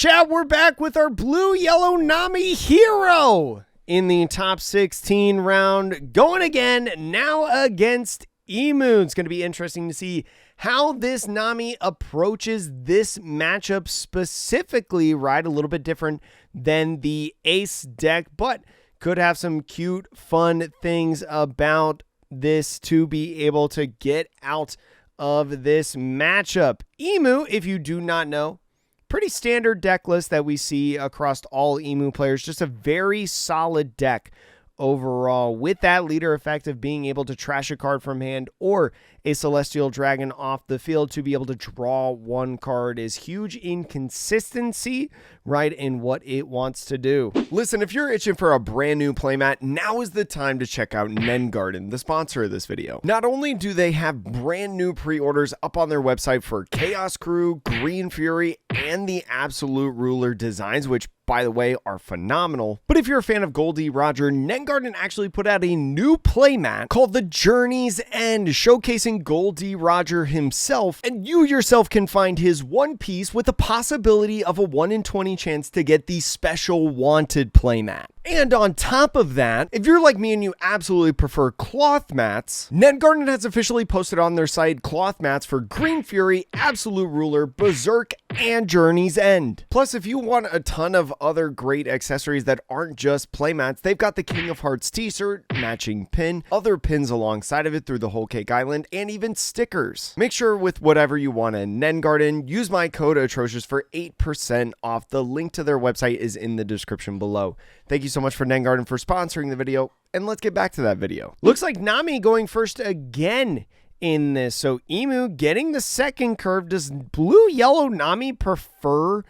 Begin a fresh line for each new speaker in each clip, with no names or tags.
Chat, we're back with our blue-yellow Nami hero in the top 16 round, going again, now against Imu. It's going to be interesting to see how this Nami approaches this matchup specifically, right? A little bit different than the Ace deck, but could have some cute, fun things about this to be able to get out of this matchup. Imu, if you do not know, pretty standard deck list that we see across all Imu players. Just a very solid deck overall, with that leader effect of being able to trash a card from hand or a Celestial Dragon off the field to be able to draw one card is huge in consistency, right, in what it wants to do. Listen, if you're itching for a brand new playmat, now is the time to check out Nengarden, the sponsor of this video. Not only do they have brand new pre-orders up on their website for Chaos Crew, Green Fury, and the Absolute Ruler designs, which by the way are phenomenal, but if you're a fan of Goldie Roger, Nengarden actually put out a new playmat called the Journey's End, showcasing Goldie Roger himself, and you yourself can find his one piece with the possibility of a 1 in 20 chance to get the special wanted playmat. And on top of that, if you're like me and you absolutely prefer cloth mats, Nengarden has officially posted on their site cloth mats for Green Fury, Absolute Ruler, Berserk, and Journey's End. Plus, if you want a ton of other great accessories that aren't just playmats, they've got the King of Hearts t-shirt, matching pin, other pins alongside of it through the whole cake island, and even stickers. Make sure with whatever you want in Nengarden, use my code Atrocious for 8% off. The link to their website is in the description below. Thank you so much for Nengarden for sponsoring the video, and let's get back to that video. Looks like Nami going first again in this. So Imu getting the second curve. Does blue-yellow Nami prefer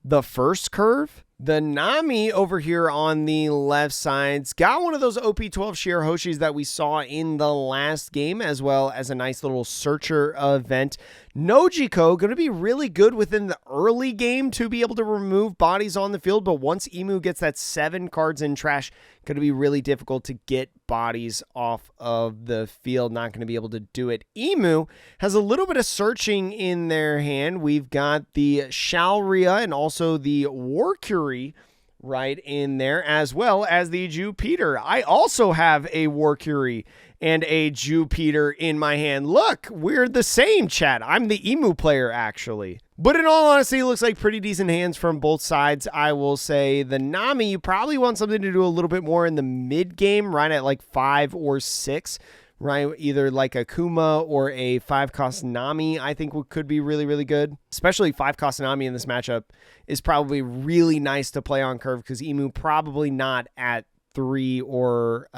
the first curve? The Nami over here on the left side's got one of those OP12 Shirahoshis that we saw in the last game, as well as a nice little searcher event. Nojiko going to be really good within the early game to be able to remove bodies on the field, but once Imu gets that 7 cards in trash, going to be really difficult to get bodies off of the field. Not going to be able to do it. Imu has a little bit of searching in their hand. We've got the Shalria and also the Warcury right in there, as well as the Jupiter. I also have a Warcury and a Jupiter in my hand. Look, we're the same, chat. I'm the Imu player, actually. But in all honesty, it looks like pretty decent hands from both sides. I will say the Nami, you probably want something to do a little bit more in the mid game, right at like 5 or 6, right? Either like a Kuma or a 5-cost Nami, I think could be really, really good. Especially 5-cost Nami in this matchup is probably really nice to play on curve, because Imu probably not at 3 or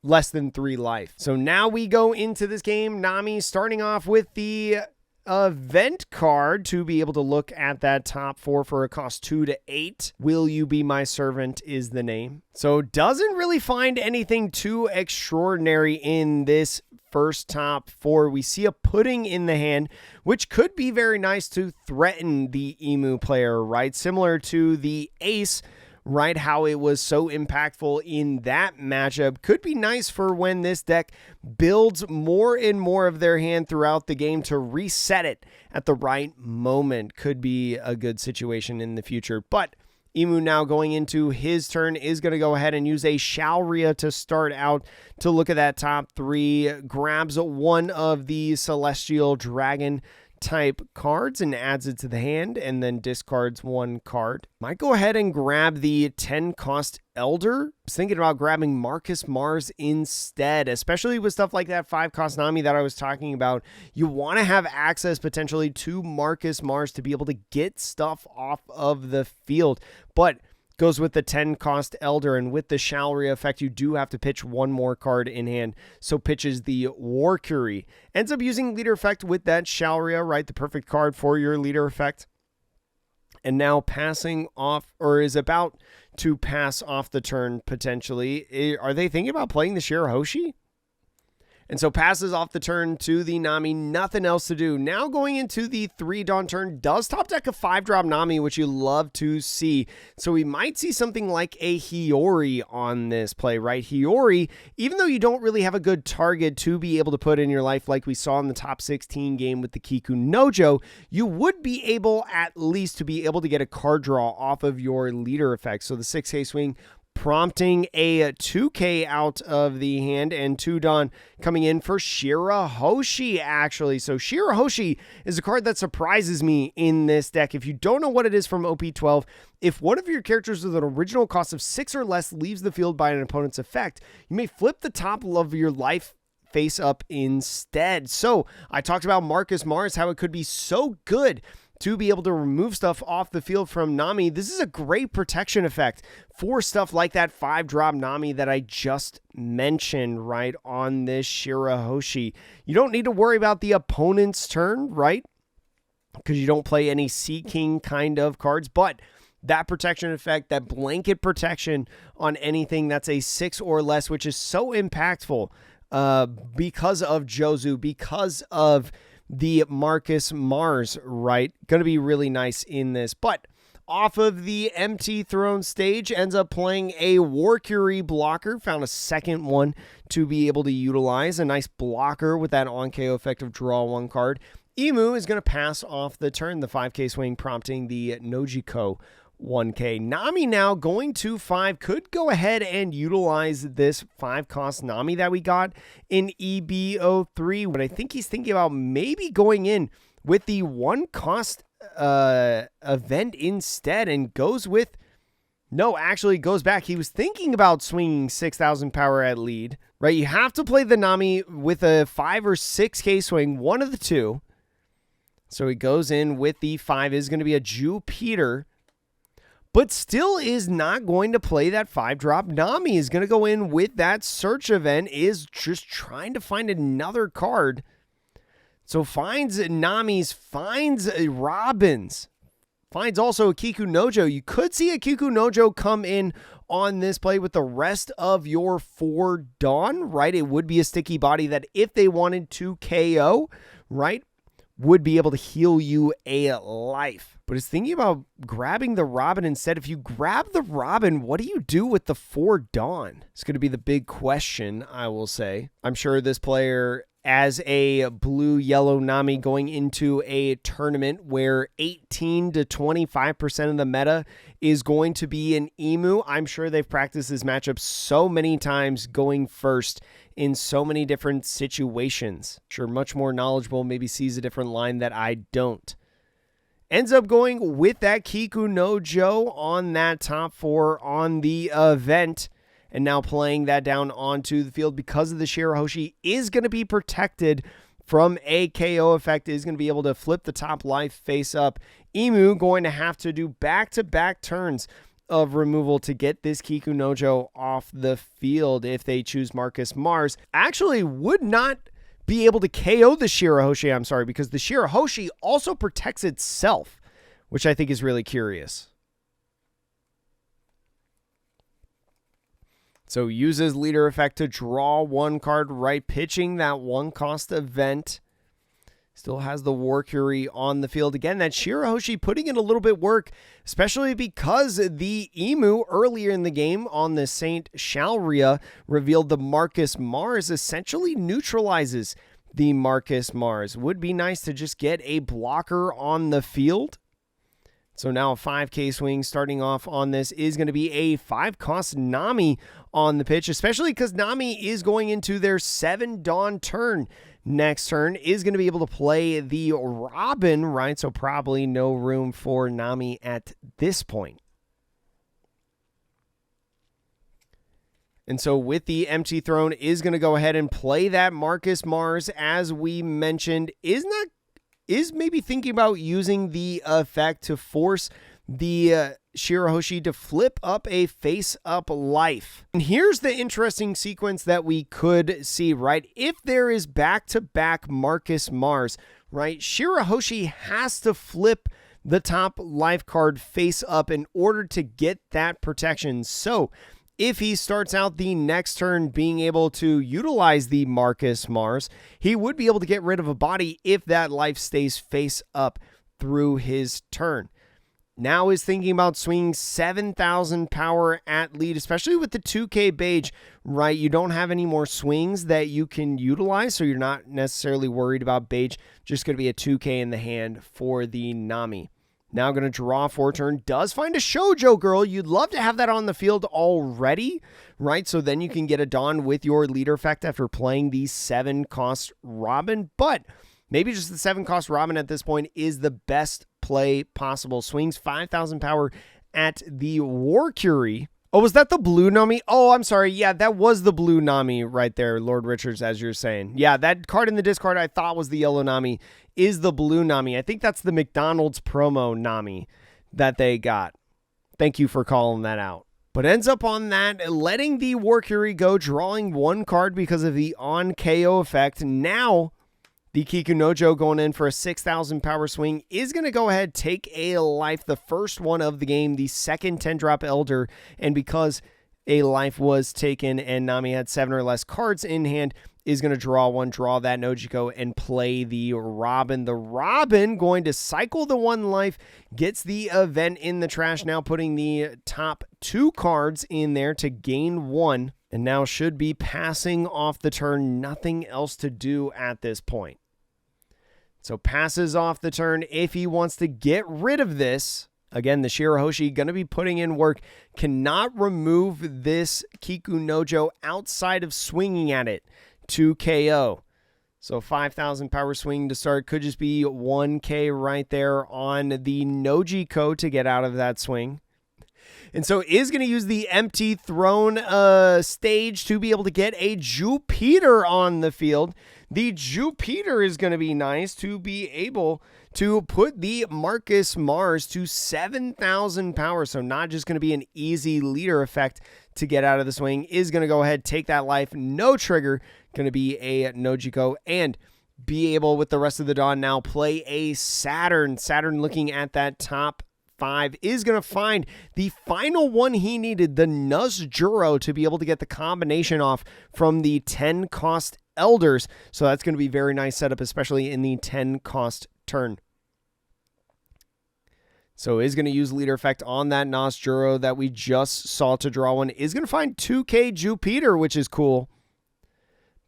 less than 3 life. So now we go into this game. Nami starting off with the event card to be able to look at that top 4 for a cost 2 to 8. Will You Be My Servant is the name. So doesn't really find anything too extraordinary in this first top 4. We see a pudding in the hand, which could be very nice to threaten the Imu player, right? Similar to the Ace, right? How it was so impactful in that matchup. Could be nice for when this deck builds more and more of their hand throughout the game to reset it at the right moment. Could be a good situation in the future. But Imu now going into his turn is going to go ahead and use a Shalria to start out to look at that top 3. Grabs one of the Celestial Dragon type cards and adds it to the hand, and then discards 1 card. Might go ahead and grab the 10-cost Elder. I was thinking about grabbing Marcus Mars instead, especially with stuff like that 5-cost Nami that I was talking about. You want to have access potentially to Marcus Mars to be able to get stuff off of the field, but goes with the 10-cost Elder, and with the Shalria effect, you do have to pitch 1 more card in hand, so pitches the Warcury. Ends up using leader effect with that Shalria, right? The perfect card for your leader effect. And now passing off, or is about to pass off the turn, potentially. Are they thinking about playing the Shirahoshi? And so passes off the turn to the Nami, nothing else to do. Now going into the 3 Dawn turn, does top deck a 5-drop Nami, which you love to see. So we might see something like a Hiyori on this play, right? Hiyori, even though you don't really have a good target to be able to put in your life like we saw in the top 16 game with the Kiku Nojo, you would be able at least to be able to get a card draw off of your leader effect. So the 6K swing prompting a 2K out of the hand, and 2 Dawn coming in for Shirahoshi, actually. So Shirahoshi is a card that surprises me in this deck. If you don't know what it is from OP12, if one of your characters with an original cost of 6 or less leaves the field by an opponent's effect, you may flip the top of your life face up instead. So I talked about Marcus Mars, how it could be so good to be able to remove stuff off the field from Nami. This is a great protection effect for stuff like that 5-drop Nami that I just mentioned, right, on this Shirahoshi. You don't need to worry about the opponent's turn, right, because you don't play any Sea King kind of cards, but that protection effect, that blanket protection on anything that's a 6 or less, which is so impactful because of Jozu, because of the Marcus Mars, right? Going to be really nice in this. But off of the empty throne stage, ends up playing a Warcury blocker. Found a second one to be able to utilize. A nice blocker with that on KO effect of draw 1 card. Imu is going to pass off the turn. The 5K swing prompting the Nojiko 1K. Nami now going to 5, could go ahead and utilize this 5-cost Nami that we got in EB03, but I think he's thinking about maybe going in with the 1-cost event instead, and goes with, no, actually goes back. He was thinking about swinging 6,000 power at lead, right? You have to play the Nami with a 5 or 6K swing, one of the two. So he goes in with the 5, is going to be a Jupiter, but still is not going to play that 5-drop Nami. Is going to go in with that search event, is just trying to find another card. So finds Nami's, finds Robins, finds also a Kiku Nojo. You could see a Kiku Nojo come in on this play with the rest of your 4 Dawn, right? It would be a sticky body that if they wanted to KO, right, would be able to heal you a life. But is thinking about grabbing the Robin instead. If you grab the Robin, what do you do with the 4 Dawn? It's going to be the big question, I will say. I'm sure this player, as a blue-yellow Nami going into a tournament where 18 to 25% of the meta is going to be an Imu, I'm sure they've practiced this matchup so many times going first in so many different situations. Sure, much more knowledgeable, maybe sees a different line that I don't. Ends up going with that Kiku Nojo on that top 4 on the event. And now playing that down onto the field because of the Shirahoshi is going to be protected from a KO effect, is going to be able to flip the top life face up. Imu going to have to do back-to-back turns of removal to get this Kiku Nojo off the field if they choose Marcus Mars. Actually would not be able to KO the Shirahoshi, I'm sorry, because the Shirahoshi also protects itself, which I think is really curious. So uses leader effect to draw 1 card, right? Pitching that 1-cost event. Still has the Warcury on the field. Again, that Shirahoshi putting in a little bit work, especially because the Imu earlier in the game on the Saint Shalria revealed the Marcus Mars essentially neutralizes the Marcus Mars. Would be nice to just get a blocker on the field. So now a 5K swing starting off on this is going to be a 5-cost Nami on the pitch, especially because Nami is going into their 7 Dawn turn. Next turn is going to be able to play the Robin, right? So probably no room for Nami at this point. And so with the empty throne is going to go ahead and play that Marcus Mars, as we mentioned, is maybe thinking about using the effect to force the Shirahoshi to flip up a face-up life. And here's the interesting sequence that we could see, right? If there is back-to-back Marcus Mars, right, Shirahoshi has to flip the top life card face up in order to get that protection. So if he starts out the next turn being able to utilize the Marcus Mars, he would be able to get rid of a body if that life stays face up through his turn. Now is thinking about swinging 7,000 power at lead, especially with the 2K Beige, right? You don't have any more swings that you can utilize, so you're not necessarily worried about Beige. Just going to be a 2K in the hand for the Nami. Now going to draw for turn. Does find a Shoujo Girl. You'd love to have that on the field already, right? So then you can get a Dawn with your leader effect after playing the 7-cost Robin. But maybe just the 7-cost Robin at this point is the best play possible. Swings 5,000 power at the War Curie. Oh, was that the blue Nami? Oh, I'm sorry. Yeah, that was the blue Nami right there, Lord Richards, as you're saying. Yeah, that card in the discard I thought was the yellow Nami is the blue Nami. I think that's the McDonald's promo Nami that they got. Thank you for calling that out. But ends up on that, letting the War Curie go, drawing one card because of the on KO effect. Now, the Kikunojo going in for a 6,000 power swing is going to go ahead, take a life, the first one of the game, the second 10-drop Elder, and because a life was taken and Nami had 7 or less cards in hand, is going to draw one, draw that Nojiko, and play the Robin. The Robin going to cycle the 1 life, gets the event in the trash, now putting the top 2 cards in there to gain 1, and now should be passing off the turn. Nothing else to do at this point. So passes off the turn if he wants to get rid of this. Again, the Shirahoshi going to be putting in work. Cannot remove this Kikunojo outside of swinging at it to KO. So 5,000 power swing to start. Could just be 1K right there on the Nojiko to get out of that swing. And so is going to use the empty throne stage to be able to get a Jupiter on the field. The Jupiter is going to be nice to be able to put the Marcus Mars to 7,000 power. So not just going to be an easy leader effect to get out of the swing. Is going to go ahead, take that life, no trigger. Going to be a Nojiko and be able with the rest of the Dawn now play a Saturn. Saturn looking at that top 5 is going to find the final one he needed, the Nuzjuro, to be able to get the combination off from the 10-cost Elders. So that's going to be very nice setup, especially in the 10-cost turn. So is going to use leader effect on that Nuzjuro that we just saw to draw one. Is going to find 2K Jupiter, which is cool.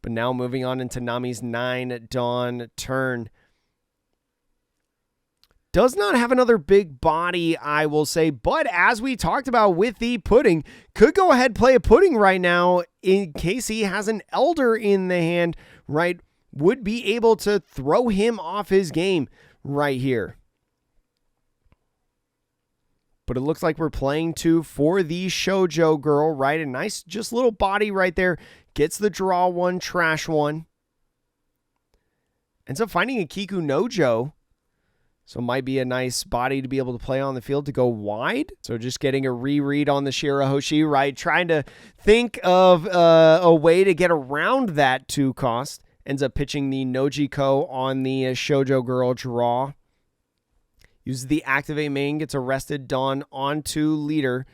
But now moving on into Nami's 9 Dawn turn. Does not have another big body, I will say, but as we talked about with the pudding, could go ahead play a pudding right now in case he has an Elder in the hand, right? Would be able to throw him off his game right here. But it looks like we're playing 2 for the Shoujo Girl, right? A nice just little body right there. Gets the draw 1, trash 1. Ends up finding a Kikunojo. So it might be a nice body to be able to play on the field to go wide. So just getting a reread on the Shirahoshi, right? Trying to think of a way to get around that 2 cost. Ends up pitching the Nojiko on the Shoujo Girl draw. Uses the activate main, gets arrested, Dawn onto leader.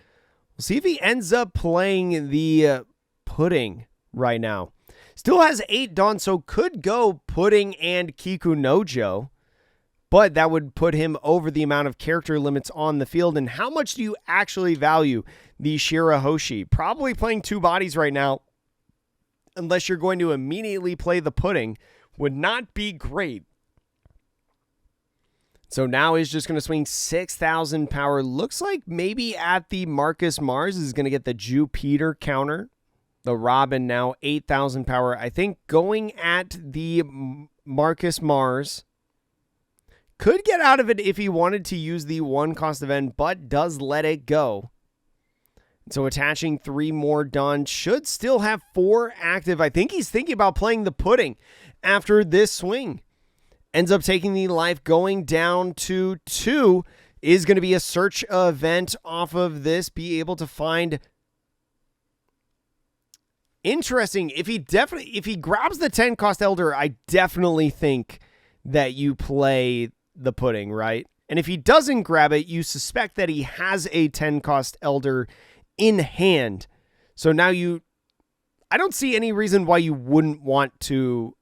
We'll see if he ends up playing the pudding right now. Still has 8 Dawn, so could go pudding and Kikunojo. But that would put him over the amount of character limits on the field. And how much do you actually value the Shirahoshi? Probably playing 2 bodies right now, unless you're going to immediately play the pudding, would not be great. So now he's just going to swing 6,000 power. Looks like maybe at the Marcus Mars is going to get the Jupiter counter. The Robin now 8,000 power. I think going at the Marcus Mars could get out of it if he wanted to use the 1-cost event, but does let it go. So attaching 3 more done. Should still have 4 active. I think he's thinking about playing the pudding after this swing. Ends up taking the life, going down to 2. Is going to be a search event off of this. Be able to find... Interesting. If he grabs the 10-cost Elder, I definitely think that you play the pudding, right? And if he doesn't grab it, you suspect that he has a 10-cost Elder in hand. So now I don't see any reason why you wouldn't want to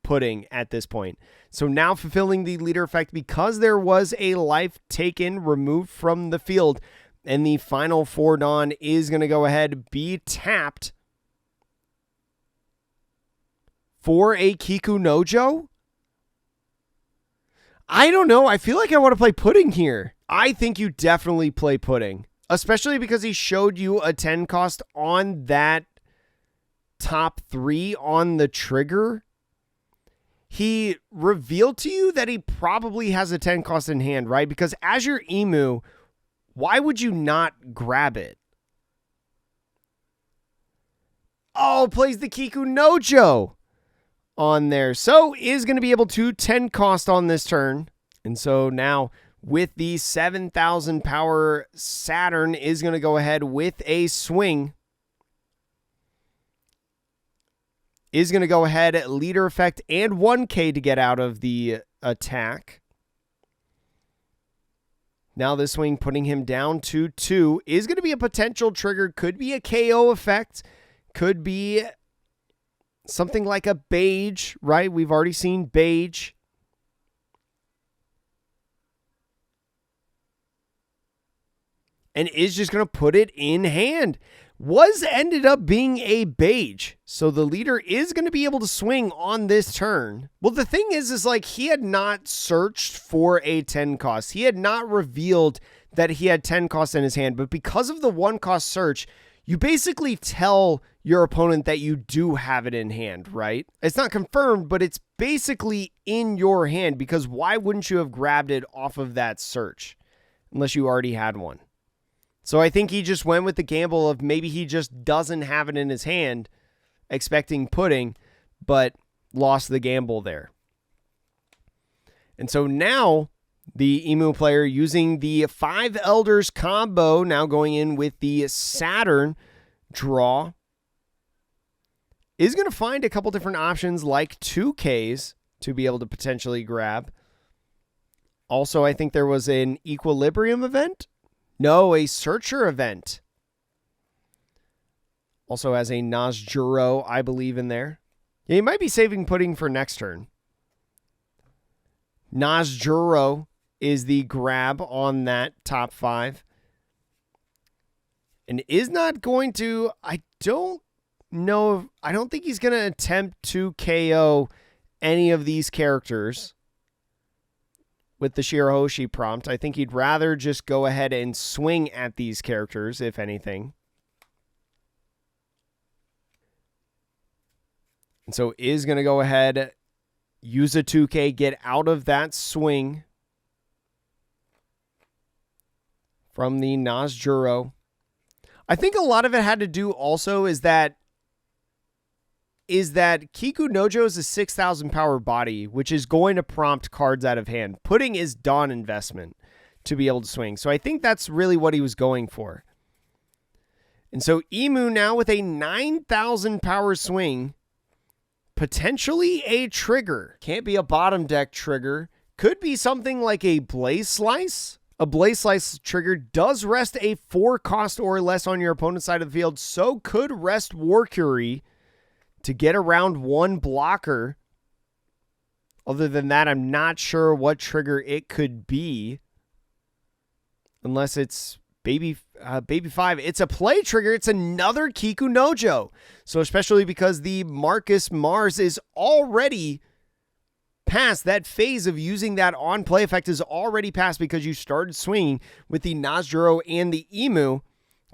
Pudding at this point. So now fulfilling the leader effect because there was a life taken, removed from the field, and the final 4 Dawn is going to go ahead, be tapped for a Kiku Nojo. I don't know. I feel like I want to play Pudding here. I think you definitely play Pudding, especially because he showed you a 10 cost on that top 3 on the trigger. He revealed to you that he probably has a 10 cost in hand, right? Because as your Imu, why would you not grab it? Oh, plays the Kiku Nojo on there. So is going to be able to 10 cost on this turn. And so now with the 7,000 power Saturn is going to go ahead with a swing. Is going to go ahead, leader effect, and 1K to get out of the attack. Now this swing putting him down to 2 is going to be a potential trigger. Could be a KO effect. Could be something like a Beige, right? We've already seen Beige. And is just going to put it in hand. Was ended up being a Beige. So the leader is going to be able to swing on this turn. Well, the thing is like he had not searched for a 10 cost. He had not revealed that he had 10 costs in his hand. But because of the 1 cost search, you basically tell your opponent that you do have it in hand, right? It's not confirmed, but it's basically in your hand because why wouldn't you have grabbed it off of that search unless you already had one? So I think he just went with the gamble of maybe he just doesn't have it in his hand, expecting Pudding, but lost the gamble there. And so now the Imu player using the 5 Elders combo, now going in with the Saturn draw, is going to find a couple different options like 2Ks to be able to potentially grab. Also, I think there was an Equilibrium event. No, a Searcher event. Also has a Nazjuro, I believe, in there. Yeah, you might be saving Pudding for next turn. Nazjuro is the grab on that top 5. And is not going to, I don't think he's going to attempt to KO any of these characters with the Shirahoshi prompt. I think he'd rather just go ahead and swing at these characters, if anything. And so is going to go ahead, use a 2K, get out of that swing from the Nazjuro. I think a lot of it had to do also is that Kiku Nojo is a 6,000 power body, which is going to prompt cards out of hand. Pudding is Dawn investment to be able to swing. So I think that's really what he was going for. And so Imu now with a 9,000 power swing, potentially a trigger. Can't be a bottom deck trigger. Could be something like a Blaze Slice. A Blaze Slice trigger does rest a 4 cost or less on your opponent's side of the field. So could rest War Curie to get around 1 blocker. Other than that, I'm not sure what trigger it could be. Unless it's Baby 5. It's a play trigger. It's another Kiku Nojo. So especially because the Marcus Mars is already past, that phase of using that on play effect is already past because you started swinging with the Nazjuro and the Imu.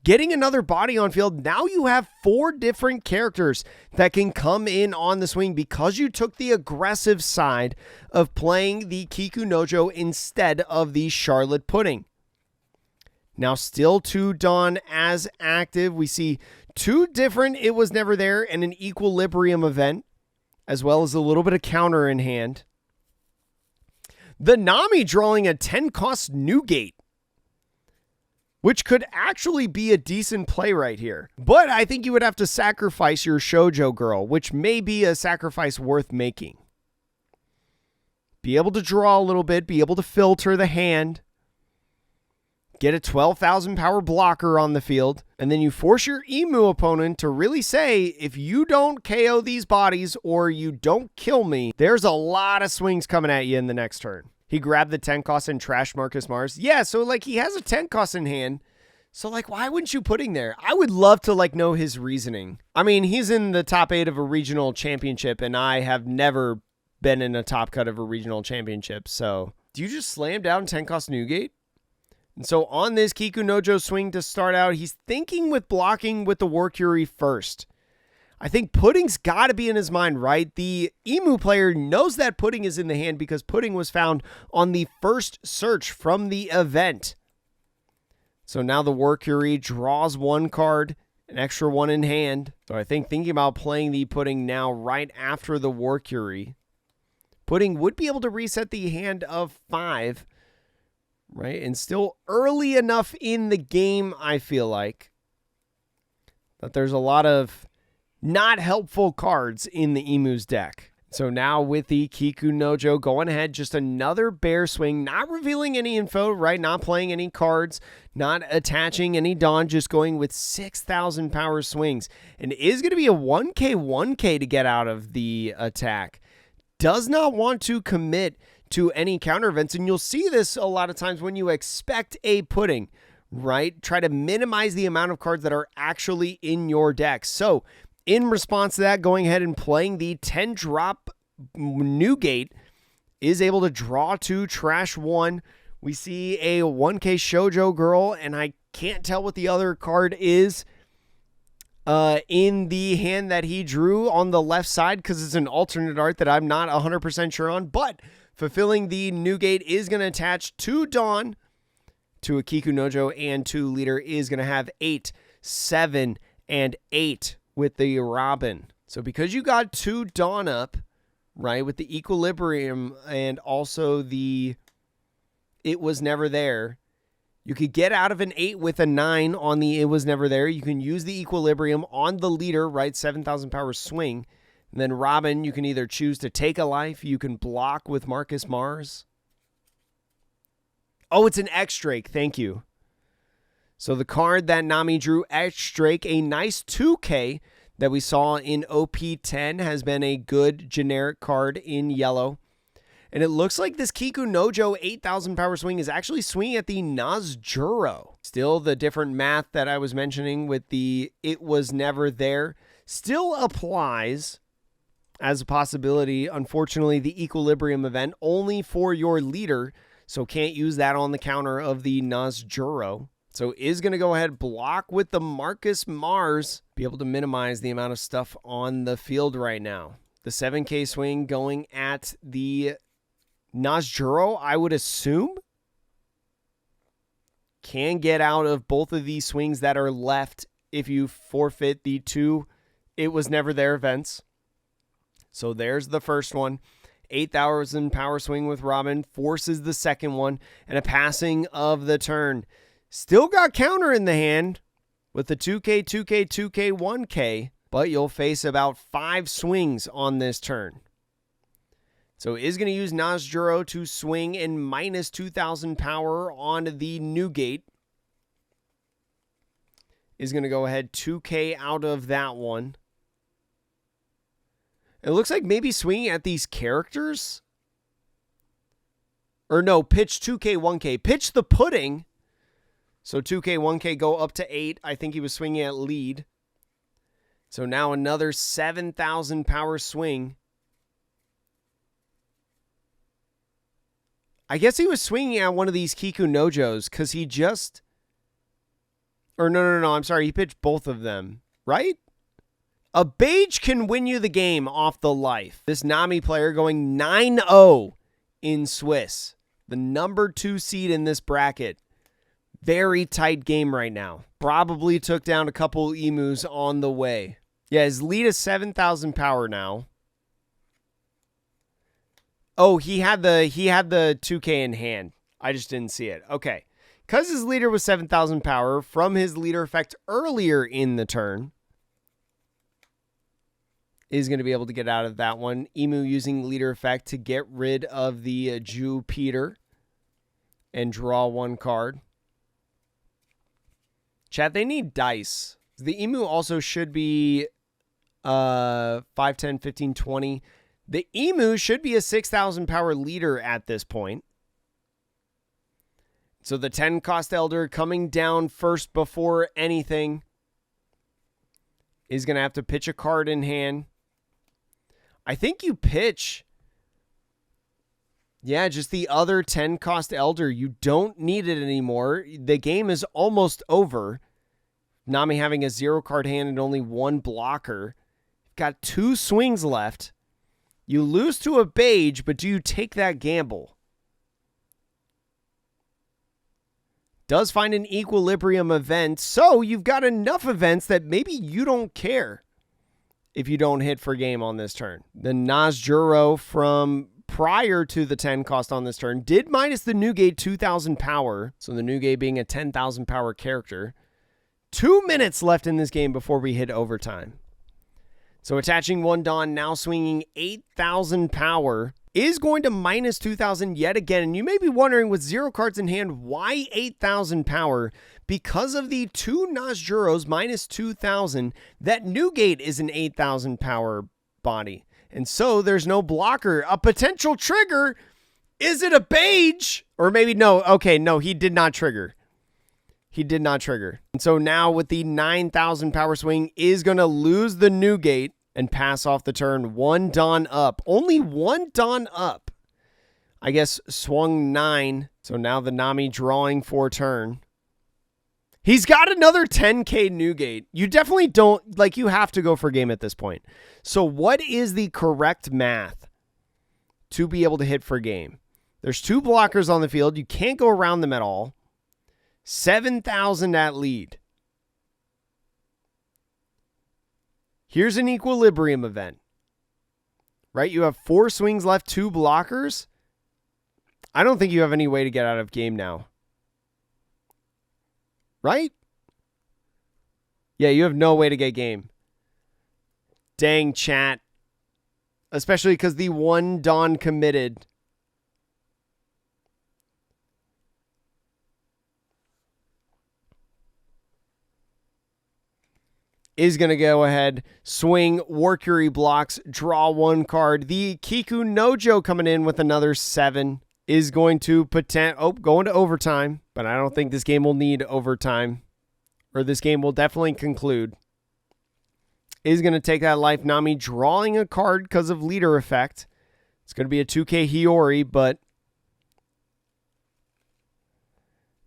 Getting another body on field, now you have 4 different characters that can come in on the swing because you took the aggressive side of playing the Kiku Nojo instead of the Charlotte Pudding. Now still 2 Dawn as active. We see 2 different It Was Never There and an Equilibrium event, as well as a little bit of counter in hand. The Nami drawing a 10 cost Newgate, which could actually be a decent play right here. But I think you would have to sacrifice your Shoujo girl, which may be a sacrifice worth making. Be able to draw a little bit, be able to filter the hand. get a 12,000 power blocker on the field, and then you force your Imu opponent to really say, if you don't KO these bodies or you don't kill me, there's a lot of swings coming at you in the next turn. He grabbed the 10 cost and trashed Marcus Mars. Yeah, so like he has a 10 cost in hand. So like, why wouldn't you put him there? I would love to like know his reasoning. I mean, he's in the top 8 of a regional championship, and I have never been in a top cut of a regional championship. So do you just slam down 10 cost Newgate? And so on this Kiku Nojo swing to start out, he's thinking with blocking with the War Curie first. I think Pudding's got to be in his mind, right? The Imu player knows that Pudding is in the hand because Pudding was found on the first search from the event. So now the War Curie draws 1 card, an extra 1 in hand. So I think thinking about playing the Pudding now right after the War Curie, Pudding would be able to reset the hand of 5, right? And still early enough in the game, I feel like, that there's a lot of not helpful cards in the Emu's deck. So now with the Kiku Nojo going ahead, just another bear swing, not revealing any info, right? Not playing any cards, not attaching any Dawn, just going with 6,000 power swings. And it is going to be a 1K to get out of the attack. Does not want to commit to any counter events. And you'll see this a lot of times when you expect a Pudding, right? Try to minimize the amount of cards that are actually in your deck. So in response to that, going ahead and playing the 10 drop Newgate is able to draw 2, trash 1. We see a 1K Shoujo Girl, and I can't tell what the other card is in the hand that he drew on the left side because it's an alternate art that I'm not 100% sure on. But fulfilling the Newgate is going to attach 2 Dawn to a Kiku Nojo, and 2 leader is going to have 8, 7, and 8 with the Robin. So because you got 2 Dawn up, right, with the Equilibrium and also the It Was Never There, you could get out of an 8 with a 9 on the It Was Never There. You can use the Equilibrium on the leader, right, 7,000 power swing. And then Robin, you can either choose to take a life, you can block with Marcus Mars. Oh, it's an X-Drake, thank you. So the card that Nami drew, X-Drake, a nice 2K that we saw in OP10, has been a good generic card in yellow. And it looks like this Kiku Nojo 8,000 power swing is actually swinging at the Nazjuro. Still the different math that I was mentioning with the It Was Never There still applies as a possibility. Unfortunately, the Equilibrium event only for your leader, so can't use that on the counter of the Nazjuro. So is going to go ahead, block with the Marcus Mars, be able to minimize the amount of stuff on the field right now. The 7K swing going at the Nazjuro, I would assume, can get out of both of these swings that are left if you forfeit the 2 It Was Never There events. So there's the first one. 8,000 power swing with Robin forces the second one, and a passing of the turn. Still got counter in the hand with the 2K, 2K, 2K, 1K, but you'll face about 5 swings on this turn. So is going to use Nazjuro to swing and minus 2,000 power on the Newgate. Is going to go ahead 2K out of that one. It looks like maybe swinging at these characters. Or no, pitch 2K, 1K. Pitch the Pudding. So 2K, 1K go up to 8. I think he was swinging at lead. So now another 7,000 power swing. I guess he was swinging at one of these Kiku Nojos because he just... Or no, I'm sorry. He pitched both of them, right? A beige can win you the game off the life. This Nami player going 9-0 in Swiss. The number 2 seed in this bracket. Very tight game right now. Probably took down a couple Emus on the way. Yeah, his lead is 7,000 power now. Oh, he had the 2K in hand. I just didn't see it. Okay. Because his leader was 7,000 power from his leader effect earlier in the turn, is going to be able to get out of that one. Imu using leader effect to get rid of the Jupiter and draw 1 card. Chat, they need dice. The Emu also should be 5, 10, 15, 20. The Emu should be a 6,000 power leader at this point. So the 10 cost Elder coming down first before anything is going to have to pitch a card in hand. I think you pitch, yeah, just the other 10 cost Elder. You don't need it anymore. The game is almost over. Nami having a 0 card hand and only 1 blocker. Got 2 swings left. You lose to a Beige, but do you take that gamble? Does find an equilibrium event, so you've got enough events that maybe you don't care if you don't hit for game on this turn. The Nazjuro from prior to the 10 cost on this turn did minus the Newgate 2,000 power, so the Newgate being a 10,000 power character. 2 minutes left in this game before we hit overtime. So attaching 1 Dawn, now swinging 8,000 power, is going to minus 2,000 yet again. And you may be wondering, with 0 cards in hand, why 8,000 power? Because of the 2 Nazjuros minus 2,000, that Newgate is an 8,000 power body. And so there's no blocker. A potential trigger. Is it a Beige? Or maybe no. Okay, no, he did not trigger. He did not trigger. And so now with the 9,000 power swing is going to lose the Newgate and pass off the turn. 1 Dawn up. Only 1 Dawn up. I guess swung 9. So now the Nami drawing for turn. He's got another 10k Newgate. You definitely don't, like, you have to go for game at this point. So what is the correct math to be able to hit for game? There's 2 blockers on the field. You can't go around them at all. 7,000 at lead. Here's an equilibrium event. Right? You have 4 swings left, 2 blockers. I don't think you have any way to get out of game now. Right? Yeah, you have no way to get game. Dang, chat. Especially because the 1 Dawn committed. Is going to go ahead, swing, Warcury blocks, draw 1 card. The Kiku Nojo coming in with another 7 is going to go into overtime, but I don't think this game will need overtime, or this game will definitely conclude. Is going to take that life. Nami drawing a card because of leader effect. It's going to be a 2k Hiyori, but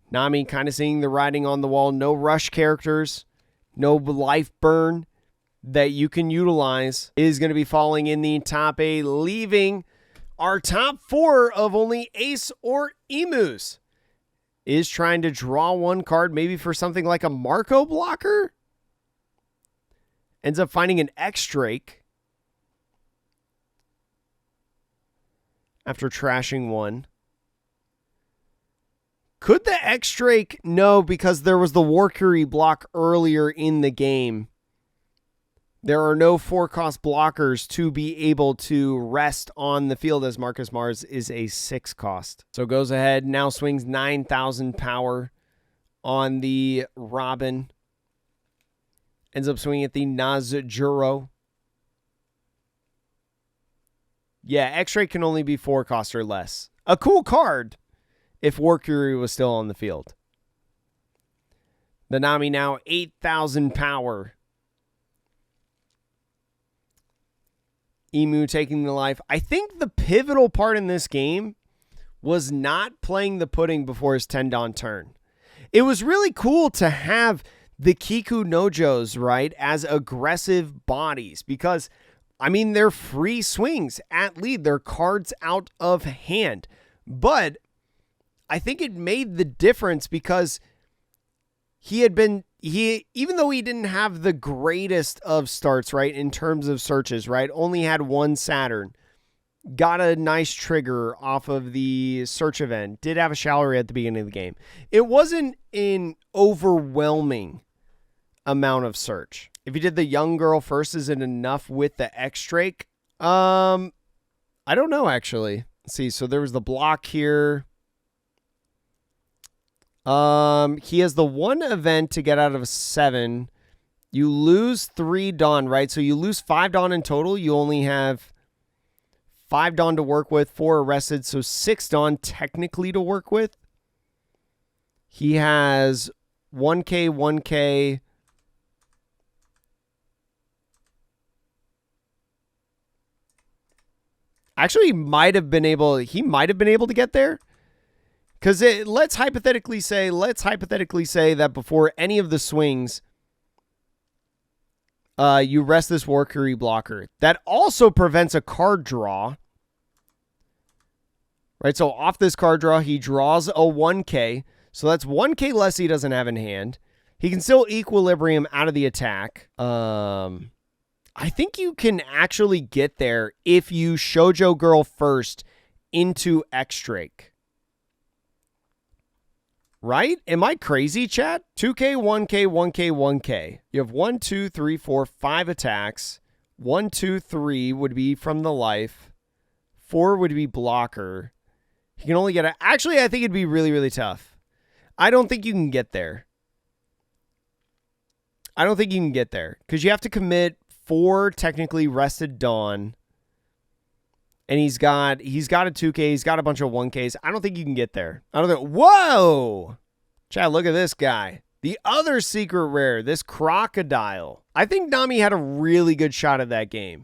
Nami kind of seeing the writing on the wall. No rush characters. No life burn that you can utilize. Is going to be falling in the top 8, leaving our top 4 of only Ace or Emus. Is trying to draw 1 card, maybe for something like a Marco blocker. Ends up finding an X-Drake after trashing 1. Could the X-Drake? No, because there was the Warcury block earlier in the game. There are no 4-cost blockers to be able to rest on the field, as Marcus Mars is a 6-cost. So goes ahead, now swings 9,000 power on the Robin. Ends up swinging at the Nazjuro. Yeah, X-Ray can only be 4-cost or less. A cool card if Warcury was still on the field. The Nami now 8,000 power. Emu taking the life. I think the pivotal part in this game was not playing the pudding before his 10 Dawn turn. It was really cool to have the Kiku Nojos, right, as aggressive bodies because, I mean, they're free swings at lead. They're cards out of hand. But I think it made the difference because even though he didn't have the greatest of starts, right, in terms of searches, right, only had 1 Saturn, got a nice trigger off of the search event, did have a Shallory at the beginning of the game. It wasn't an overwhelming amount of search. If you did the young girl first, is it enough with the X-Drake? I don't know, actually. Let's see, so there was the block here. He has the one event to get out of 7. You lose 3 Dawn, right? So you lose 5 Dawn in total. You only have 5 Dawn to work with, 4 arrested, so 6 Dawn technically to work with. He has 1K, 1K. Actually, he might have been able to get there. Because let's hypothetically say that before any of the swings, you rest this Warcry blocker. That also prevents a card draw. Right, so off this card draw, he draws a 1K. So that's 1K less he doesn't have in hand. He can still equilibrium out of the attack. I think you can actually get there if you Shoujo Girl first into X-Drake. Right? Am I crazy, chat? 2K, 1K, 1K, 1K. You have 1, 2, 3, 4, 5 attacks. 1, 2, 3 would be from the life. 4 would be blocker. He can only get a... Actually, I think it'd be really, really tough. I don't think you can get there. I don't think you can get there. Because you have to commit 4 technically rested Dawn. And he's got a 2K. He's got a bunch of 1Ks. I don't think you can get there. I don't think... Whoa! Chat, look at this guy. The other secret rare, this crocodile. I think Nami had a really good shot at that game.